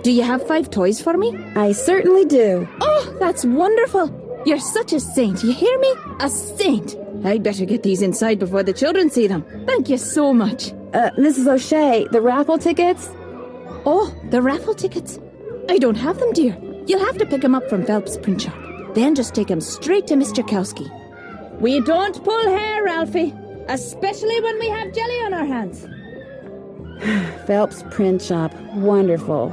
Do you have 5 toys for me? I certainly do. Oh, that's wonderful. You're such a saint, you hear me? A saint. I'd better get these inside before the children see them. Thank you so much. Mrs. O'Shea, the raffle tickets? Oh, the raffle tickets. I don't have them, dear. You'll have to pick them up from Phelps' print shop. Then just take them straight to Mr. Kowski. We don't pull hair, Ralphie. Especially when we have jelly on our hands. Phelps print shop. Wonderful.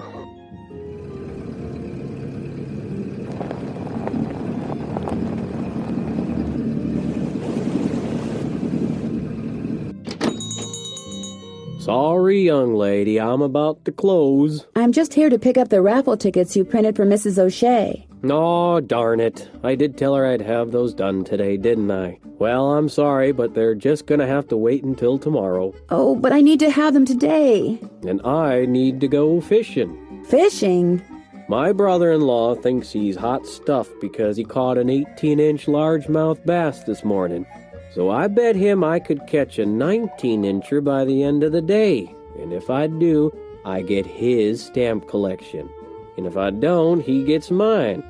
Sorry, young lady, I'm about to close. I'm just here to pick up the raffle tickets you printed for Mrs. O'Shea. Aw, darn it. I did tell her I'd have those done today, didn't I? Well, I'm sorry, but they're just gonna have to wait until tomorrow. Oh, but I need to have them today. And I need to go fishing. Fishing? My brother-in-law thinks he's hot stuff because he caught an 18-inch largemouth bass this morning. So I bet him I could catch a 19-incher by the end of the day. And if I do, I get his stamp collection. And if I don't, he gets mine.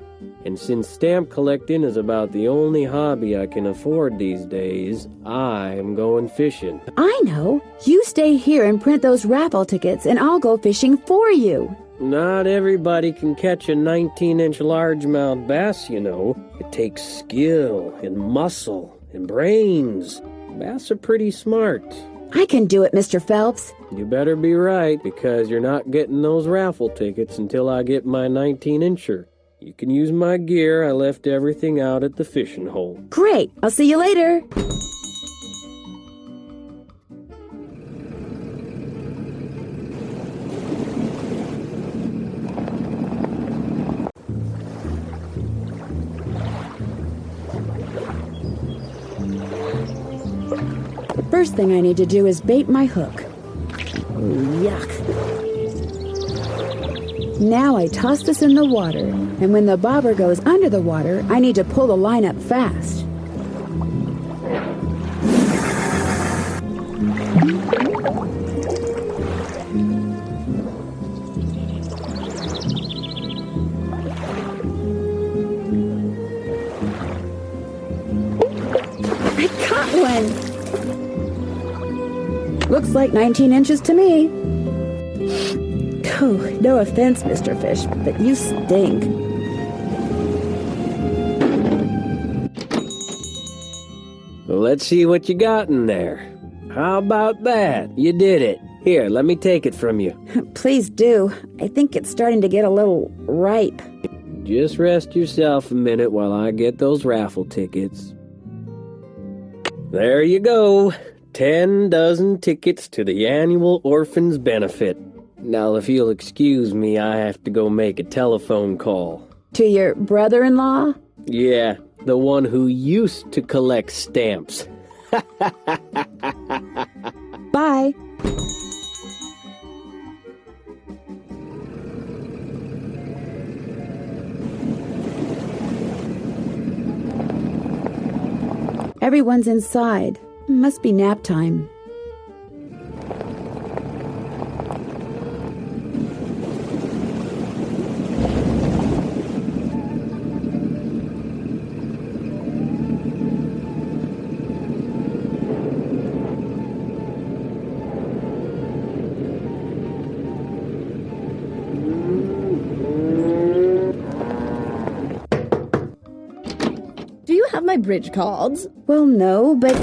And since stamp collecting is about the only hobby I can afford these days, I'm going fishing. I know. You stay here and print those raffle tickets, and I'll go fishing for you. Not everybody can catch a 19-inch largemouth bass, you know. It takes skill and muscle and brains. Bass are pretty smart. I can do it, Mr. Phelps. You better be right, because you're not getting those raffle tickets until I get my 19-incher. You can use my gear. I left everything out at the fishing hole. Great. I'll see you later. The first thing I need to do is bait my hook. Yuck. Now I toss this in the water, and when the bobber goes under the water, I need to pull the line up fast. I caught one! Looks like 19 inches to me. Oh, no offense, Mr. Fish, but you stink. Well, let's see what you got in there. How about that? You did it. Here, let me take it from you. Please do. I think it's starting to get a little ripe. Just rest yourself a minute while I get those raffle tickets. There you go. 10 dozen tickets to the annual Orphans Benefit. Now, if you'll excuse me, I have to go make a telephone call. To your brother-in-law? Yeah, the one who used to collect stamps. Bye. Everyone's inside. Must be nap time. Do you have my bridge cards? Well, no, but...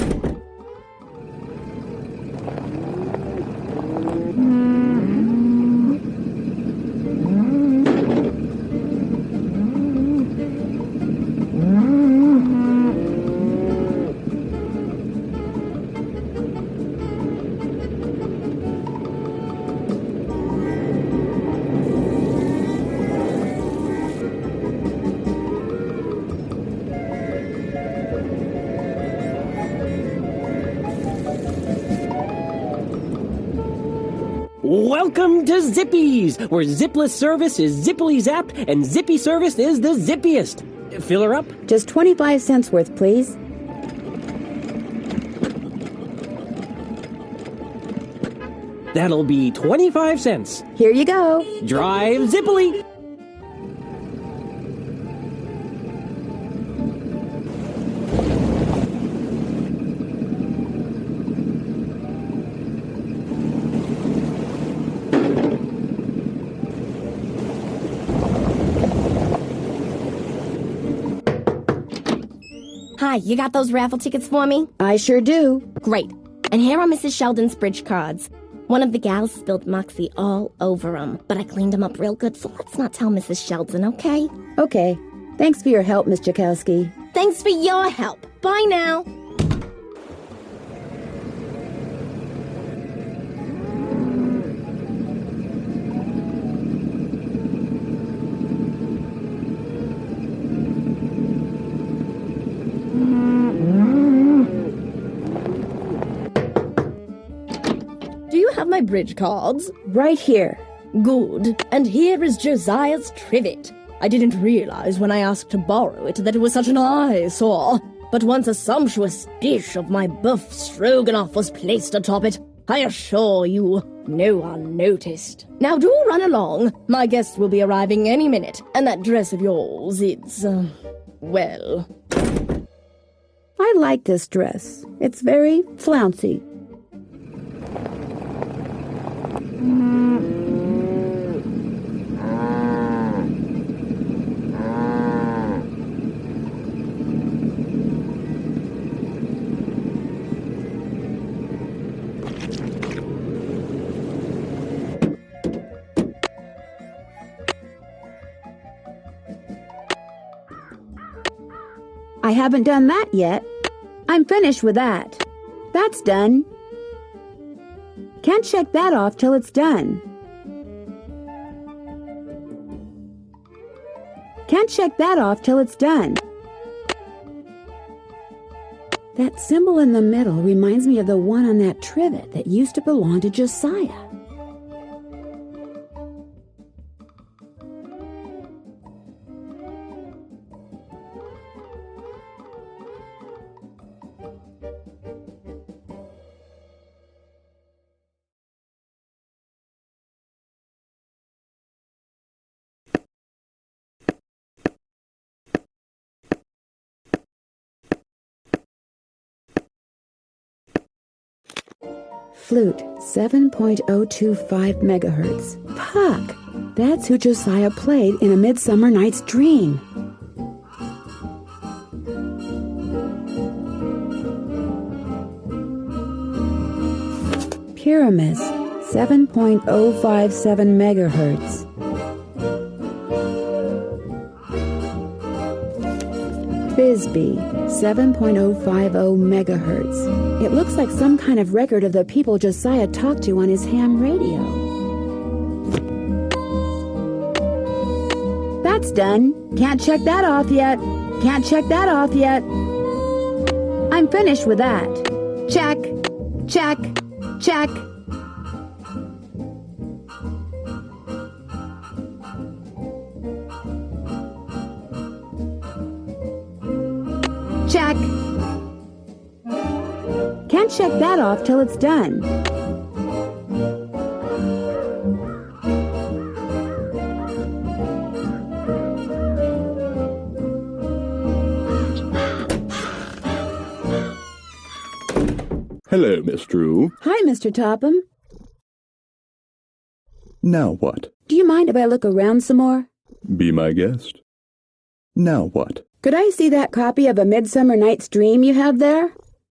Welcome to Zippy's, where zipless service is zippily zapped and zippy service is the zippiest. Fill her up? Just 25 cents worth, please. That'll be 25 cents. Here you go. Drive zippily. Hi, you got those raffle tickets for me? I sure do. Great. And here are Mrs. Sheldon's bridge cards. One of the gals spilled Moxie all over 'em, but I cleaned 'em up real good, so let's not tell Mrs. Sheldon, okay? Okay. Thanks for your help, Miss Jakowski. Thanks for your help. Bye now. Do you have my bridge cards? Right here. Good. And here is Josiah's trivet. I didn't realize when I asked to borrow it that it was such an eyesore. But once a sumptuous dish of my buff stroganoff was placed atop it, I assure you, no one noticed. Now do run along. My guests will be arriving any minute, and that dress of yours, well... I like this dress. It's very flouncy. I haven't done that yet. I'm finished with that. That's done. Can't check that off till it's done. Can't check that off till it's done. That symbol in the middle reminds me of the one on that trivet that used to belong to Josiah. Flute, 7.025 megahertz. Puck! That's who Josiah played in A Midsummer Night's Dream. Pyramus, 7.057 megahertz. Bisbee, 7.050 megahertz. It looks like some kind of record of the people Josiah talked to on his ham radio. That's done. Can't check that off yet. Can't check that off yet. I'm finished with that. Check, check, check. Check. Can't check that off till it's done. Hello, Miss Drew. Hi, Mr. Topham. Now what? Do you mind if I look around some more? Be my guest. Now what? Could I see that copy of A Midsummer Night's Dream you have there?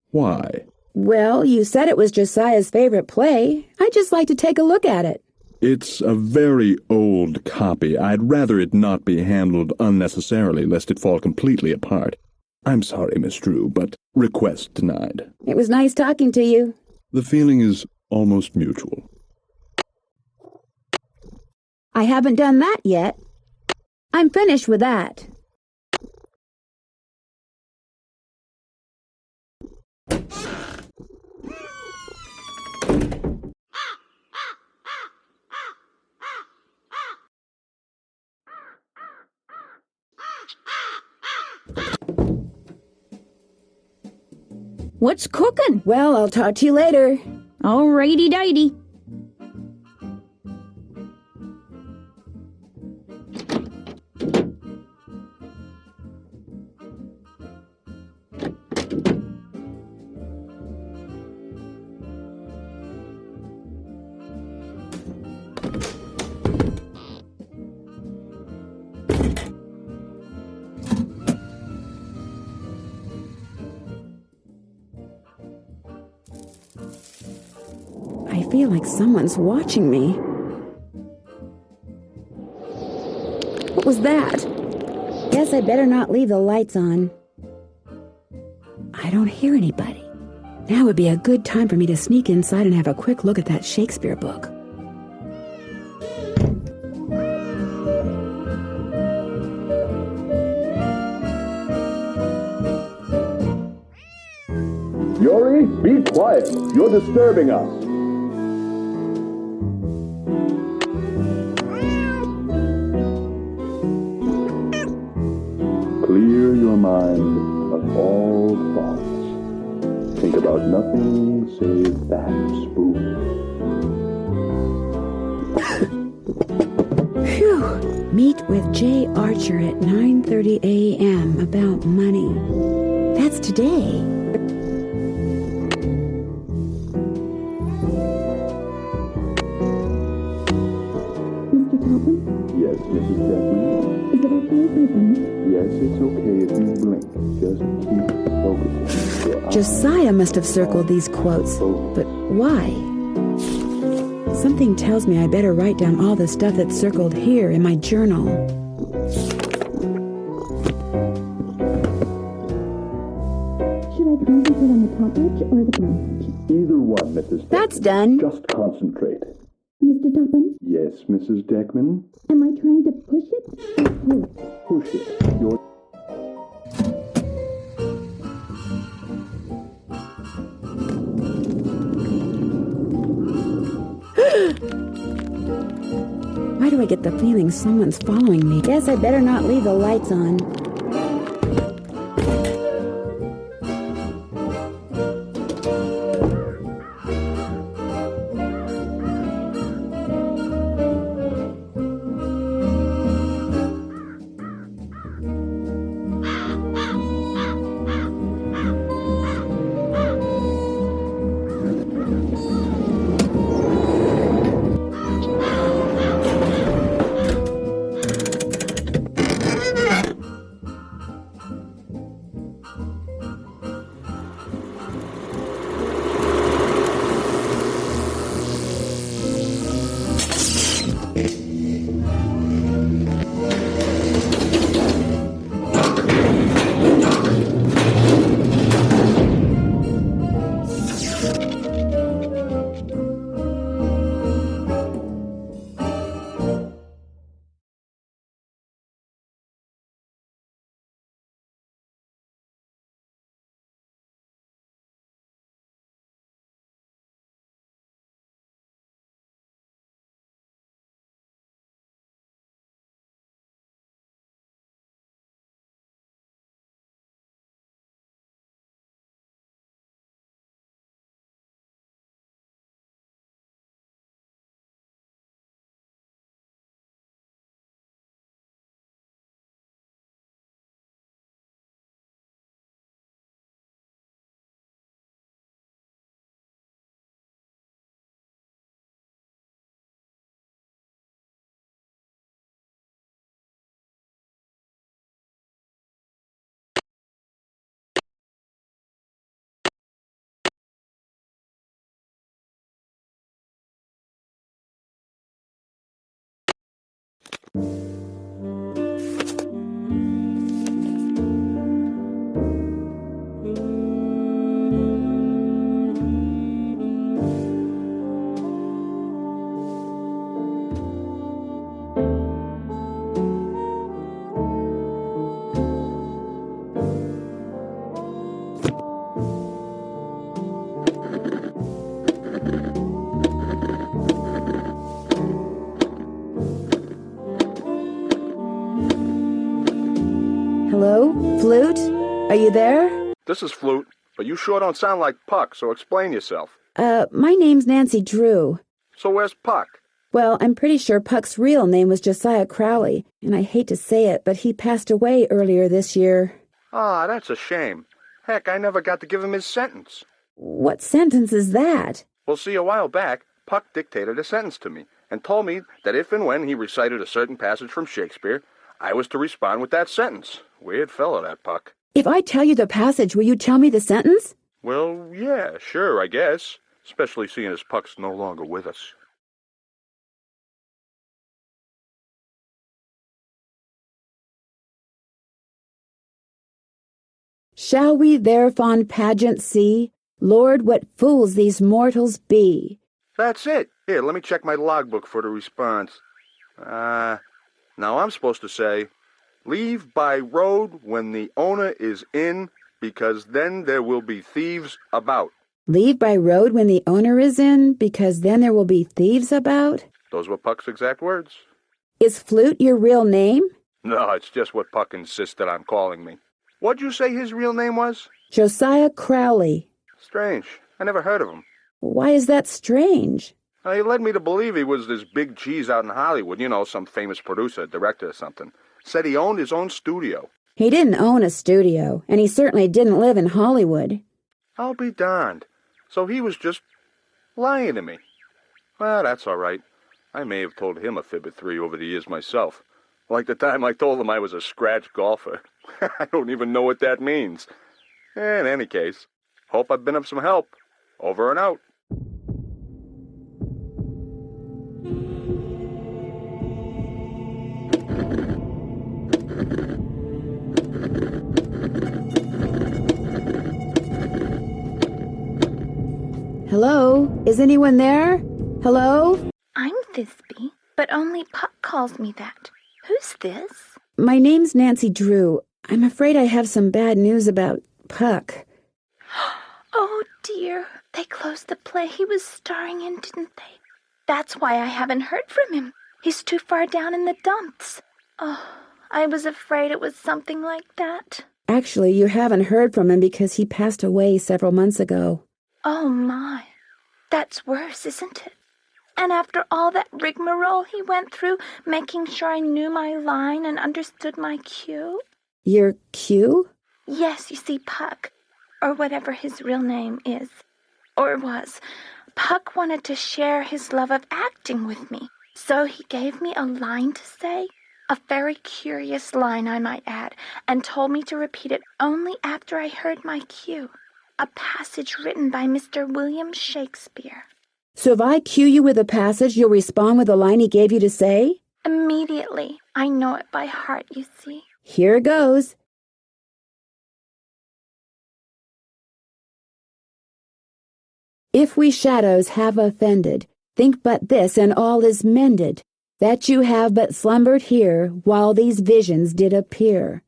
Why? Well, you said it was Josiah's favorite play. I'd just like to take a look at it. It's a very old copy. I'd rather it not be handled unnecessarily, lest it fall completely apart. I'm sorry, Miss Drew, but request denied. It was nice talking to you. The feeling is almost mutual. I haven't done that yet. I'm finished with that. What's cooking? Well, I'll talk to you later. Alrighty-dighty. I feel like someone's watching me. What was that? Guess I better not leave the lights on. I don't hear anybody. Now would be a good time for me to sneak inside and have a quick look at that Shakespeare book. Yori, be quiet. You're disturbing us. Clear your mind of all thoughts. Think about nothing save that spoon. Phew! Meet with J. Archer at 9:30 a.m. about money. That's today. Yes, Mrs. Jackman. Is it okay if I blink? Yes, it's okay if you blink. Just keep focusing. Your eyes Josiah must have circled these quotes, but why? Something tells me I better write down all the stuff that's circled here in my journal. Should I concentrate on the top edge or the bottom edge? Either one, Mrs. Deckman. That's done. Just concentrate. Mr. Topham, Yes, Mrs. Deckman. am I trying to push it or pull it? Push it. Your Why do I get the feeling someone's following me? Guess I better not leave the lights on. Hello? Flute? Are you there? This is Flute, but you sure don't sound like Puck, so explain yourself. My name's Nancy Drew. So where's Puck? Well, I'm pretty sure Puck's real name was Josiah Crowley, and I hate to say it, but he passed away earlier this year. Ah, that's a shame. Heck, I never got to give him his sentence. What sentence is that? Well, see, a while back, Puck dictated a sentence to me and told me that if and when he recited a certain passage from Shakespeare, I was to respond with that sentence. Weird fellow, that Puck. If I tell you the passage, will you tell me the sentence? Well, yeah, sure, I guess. especially seeing as Puck's no longer with us. Shall we their fond pageant see? Lord, what fools these mortals be! That's it. Here, let me check my logbook for the response. Now I'm supposed to say, leave by road when the owner is in, because then there will be thieves about. Leave by road when the owner is in, because then there will be thieves about? Those were Puck's exact words. Is Flute your real name? No, it's just what Puck insisted on calling me. What'd you say his real name was? Josiah Crowley. Strange. I never heard of him. Why is that strange? He led me to believe he was this big cheese out in Hollywood, some famous producer, director or something. Said he owned his own studio. He didn't own a studio, and he certainly didn't live in Hollywood. I'll be darned. So he was just lying to me. Well, that's all right. I may have told him a fib or three over the years myself. Like the time I told him I was a scratch golfer. I don't even know what that means. In any case, hope I've been of some help. Over and out. Hello? Is anyone there? Hello? I'm Thisbe, but only Puck calls me that. Who's this? My name's Nancy Drew. I'm afraid I have some bad news about Puck. Oh, dear. They closed the play he was starring in, didn't they? That's why I haven't heard from him. He's too far down in the dumps. Oh, I was afraid it was something like that. Actually, you haven't heard from him because he passed away several months ago. Oh, my. That's worse, isn't it? And after all that rigmarole he went through, making sure I knew my line and understood my cue? Your cue? Yes, you see, Puck, or whatever his real name is, or was, Puck wanted to share his love of acting with me. So he gave me a line to say, a very curious line, I might add, and told me to repeat it only after I heard my cue. A passage written by Mr. William Shakespeare. So if I cue you with a passage, you'll respond with the line he gave you to say? Immediately. I know it by heart, you see. Here goes. If we shadows have offended, think but this, and all is mended, that you have but slumbered here while these visions did appear.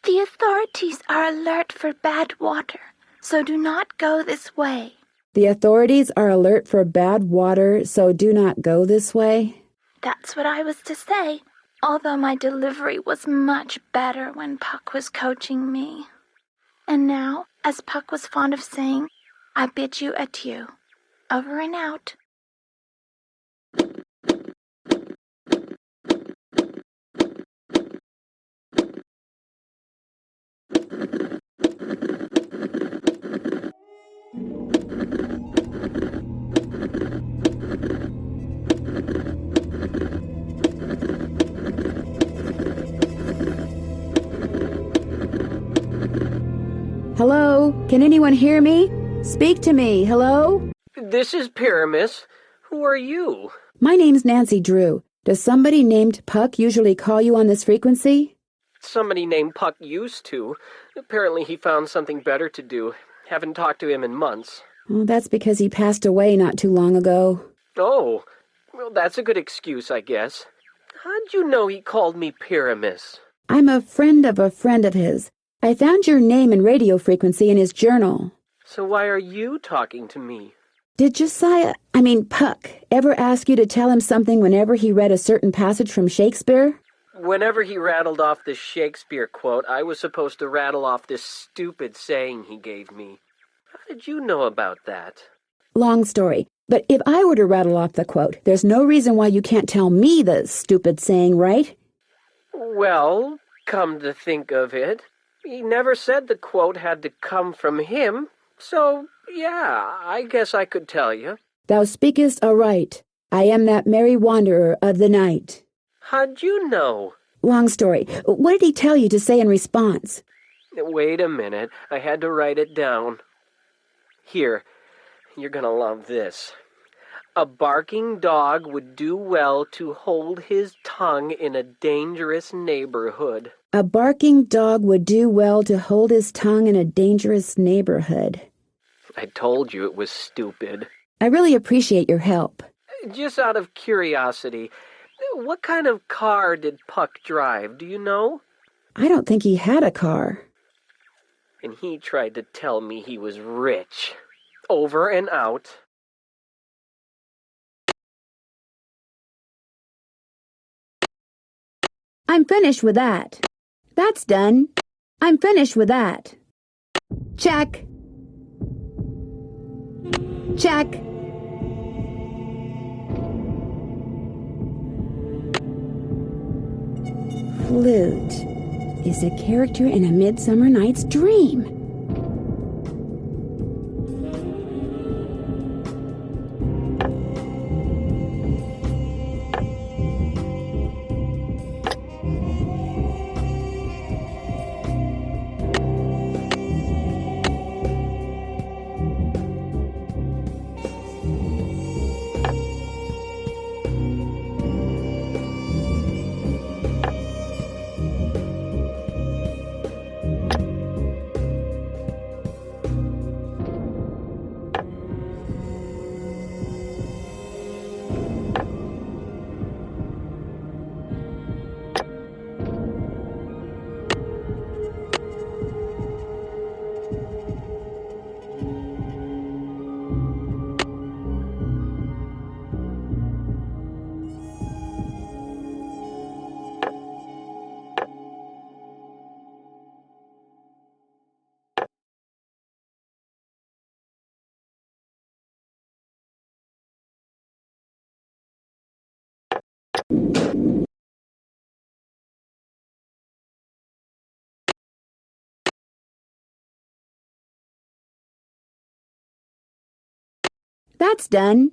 The authorities are alert for bad water, so do not go this way. The authorities are alert for bad water, so do not go this way. That's what I was to say, although my delivery was much better when Puck was coaching me. And now, as Puck was fond of saying, I bid you adieu. Over and out. Hello? Can anyone hear me? Speak to me. Hello? This is Pyramus. Who are you? My name's Nancy Drew. Does somebody named Puck usually call you on this frequency? Somebody named Puck used to. Apparently he found something better to do. Haven't talked to him in months. Oh, that's because he passed away not too long ago. Oh, well, that's a good excuse, I guess. How'd you know he called me Pyramus? I'm a friend of his. I found your name and radio frequency in his journal. So why are you talking to me? Did Puck, ever ask you to tell him something whenever he read a certain passage from Shakespeare? Whenever he rattled off this Shakespeare quote, I was supposed to rattle off this stupid saying he gave me. How did you know about that? Long story, but if I were to rattle off the quote, there's no reason why you can't tell me the stupid saying, right? Well, come to think of it, he never said the quote had to come from him, so, yeah, I guess I could tell you. Thou speakest aright. I am that merry wanderer of the night. How'd you know? Long story. What did he tell you to say in response? Wait a minute, I had to write it down. Here, you're gonna love this. A barking dog would do well to hold his tongue in a dangerous neighborhood. A barking dog would do well to hold his tongue in a dangerous neighborhood. I told you it was stupid. I really appreciate your help. Just out of curiosity, what kind of car did Puck drive, do you know? I don't think he had a car. And he tried to tell me he was rich. Over and out. I'm finished with that. That's done. I'm finished with that. Check. Check. Flute is a character in A Midsummer Night's Dream. That's done.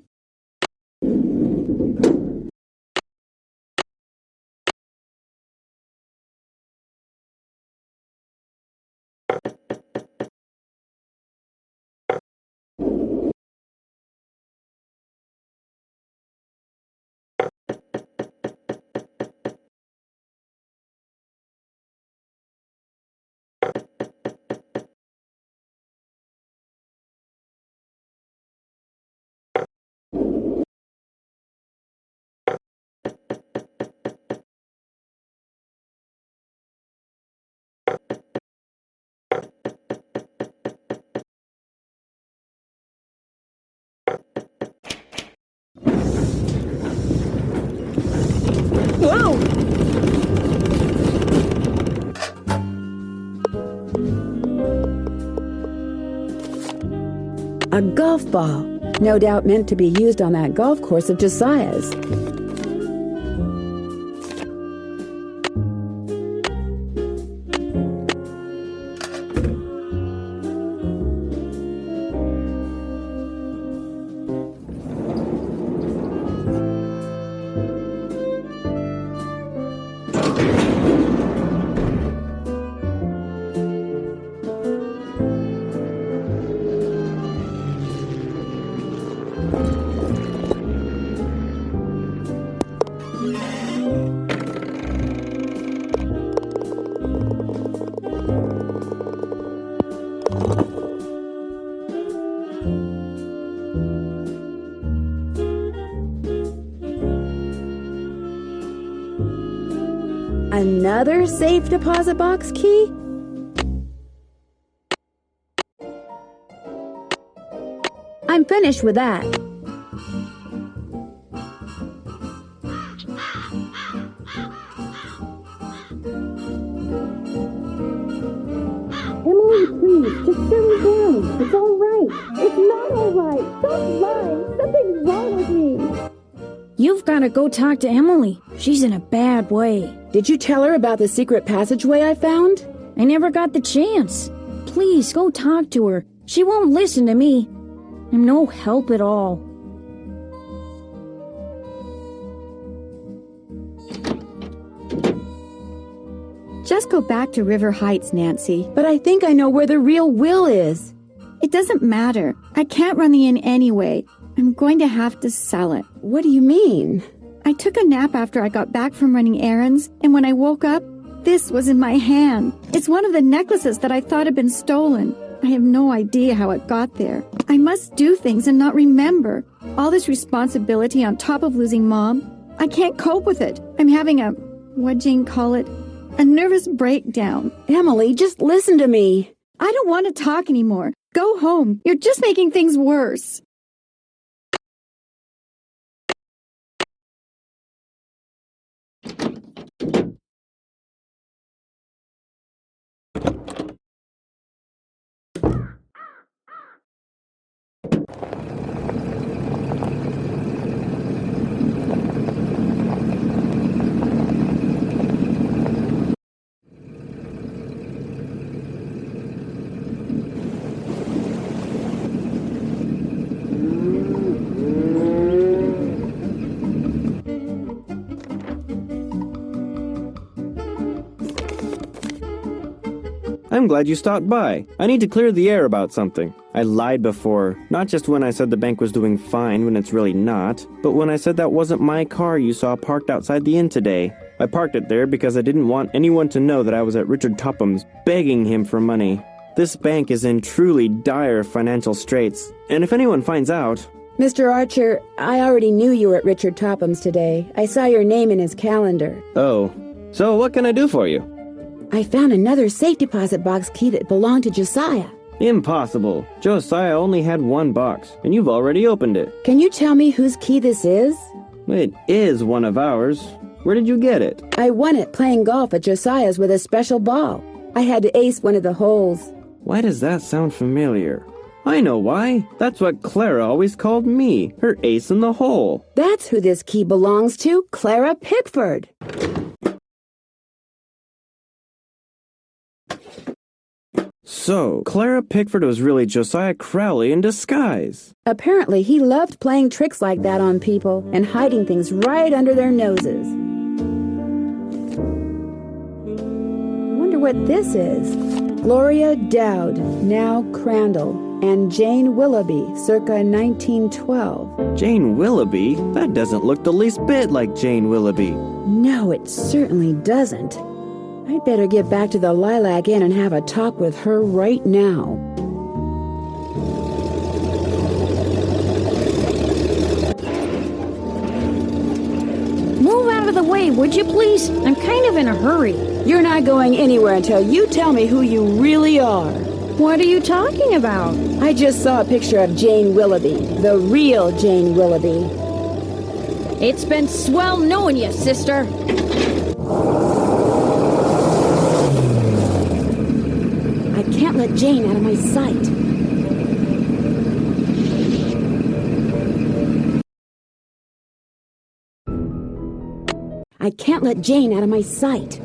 Whoa! A golf ball, no doubt meant to be used on that golf course of Josiah's. Another safe deposit box key? I'm finished with that. Emily, please, just settle down. It's all right. It's not all right. Stop lying. Something's wrong with me. You've got to go talk to Emily. She's in a bad way. Did you tell her about the secret passageway I found? I never got the chance. Please, go talk to her. She won't listen to me. I'm no help at all. Just go back to River Heights, Nancy. But I think I know where the real Will is. It doesn't matter. I can't run the inn anyway. I'm going to have to sell it. What do you mean? I took a nap after I got back from running errands, and when I woke up, this was in my hand. It's one of the necklaces that I thought had been stolen. I have no idea how it got there. I must do things and not remember. All this responsibility on top of losing Mom. I can't cope with it. I'm having what'd Jane call it? A nervous breakdown. Emily, just listen to me. I don't want to talk anymore. Go home. You're just making things worse. I'm glad you stopped by. I need to clear the air about something. I lied before, not just when I said the bank was doing fine when it's really not, but when I said that wasn't my car you saw parked outside the inn today. I parked it there because I didn't want anyone to know that I was at Richard Topham's begging him for money. This bank is in truly dire financial straits, and if anyone finds out... Mr. Archer, I already knew you were at Richard Topham's today. I saw your name in his calendar. Oh, so what can I do for you? I found another safe deposit box key that belonged to Josiah. Impossible. Josiah only had one box, and you've already opened it. Can you tell me whose key this is? It is one of ours. Where did you get it? I won it playing golf at Josiah's with a special ball. I had to ace one of the holes. Why does that sound familiar? I know why. That's what Clara always called me, her ace in the hole. That's who this key belongs to, Clara Pickford. So, Clara Pickford was really Josiah Crowley in disguise. Apparently, he loved playing tricks like that on people and hiding things right under their noses. Wonder what this is. Gloria Dowd, now Crandall, and Jane Willoughby, circa 1912. Jane Willoughby? That doesn't look the least bit like Jane Willoughby. No, it certainly doesn't. I'd better get back to the Lilac Inn and have a talk with her right now. Move out of the way, would you please? I'm kind of in a hurry. You're not going anywhere until you tell me who you really are. What are you talking about? I just saw a picture of Jane Willoughby, the real Jane Willoughby. It's been swell knowing you, sister. I can't let Jane out of my sight. I can't let Jane out of my sight.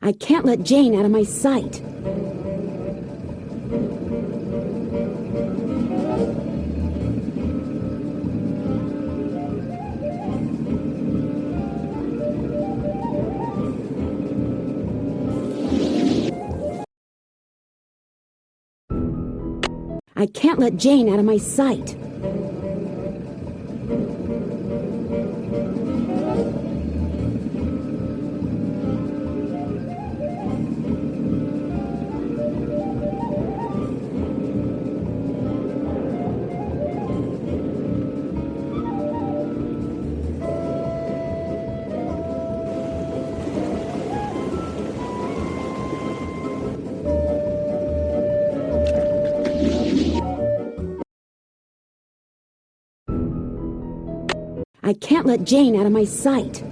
I can't let Jane out of my sight. I can't let Jane out of my sight. I can't let Jane out of my sight.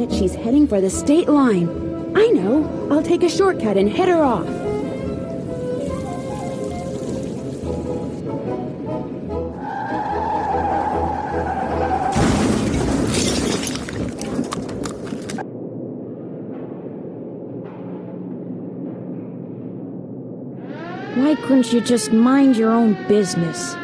bet she's heading for the state line. I know. I'll take a shortcut and head her off. Why couldn't you just mind your own business?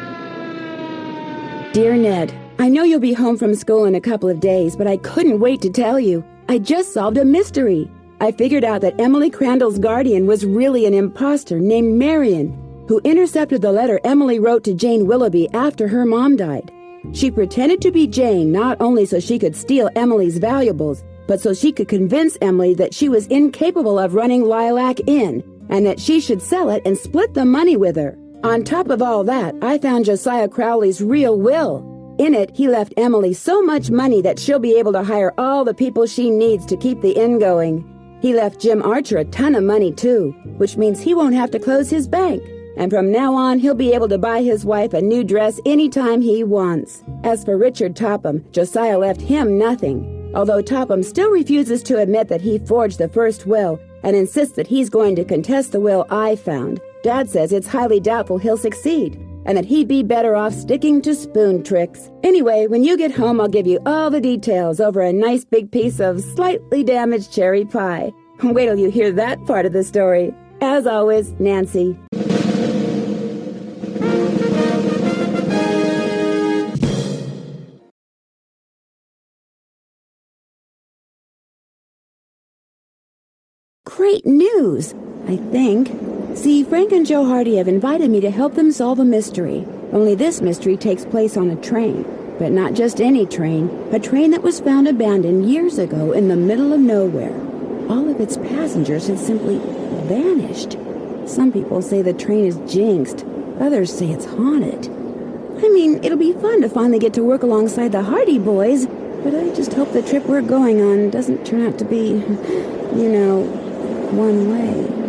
Dear Ned, I know you'll be home from school in a couple of days, but I couldn't wait to tell you. I just solved a mystery. I figured out that Emily Crandall's guardian was really an imposter named Marion, who intercepted the letter Emily wrote to Jane Willoughby after her mom died. She pretended to be Jane not only so she could steal Emily's valuables, but so she could convince Emily that she was incapable of running Lilac Inn, and that she should sell it and split the money with her. On top of all that, I found Josiah Crowley's real will. In it, he left Emily so much money that she'll be able to hire all the people she needs to keep the inn going. He left Jim Archer a ton of money too, which means he won't have to close his bank. And from now on, he'll be able to buy his wife a new dress anytime he wants. As for Richard Topham, Josiah left him nothing, although Topham still refuses to admit that he forged the first will and insists that he's going to contest the will I found. Dad says it's highly doubtful he'll succeed, and that he'd be better off sticking to spoon tricks. Anyway, when you get home, I'll give you all the details over a nice big piece of slightly damaged cherry pie. Wait till you hear that part of the story. As always, Nancy. Great news, I think. See, Frank and Joe Hardy have invited me to help them solve a mystery. Only this mystery takes place on a train. But not just any train. A train that was found abandoned years ago in the middle of nowhere. All of its passengers had simply vanished. Some people say the train is jinxed. Others say it's haunted. I mean, it'll be fun to finally get to work alongside the Hardy boys, but I just hope the trip we're going on doesn't turn out to be, one way.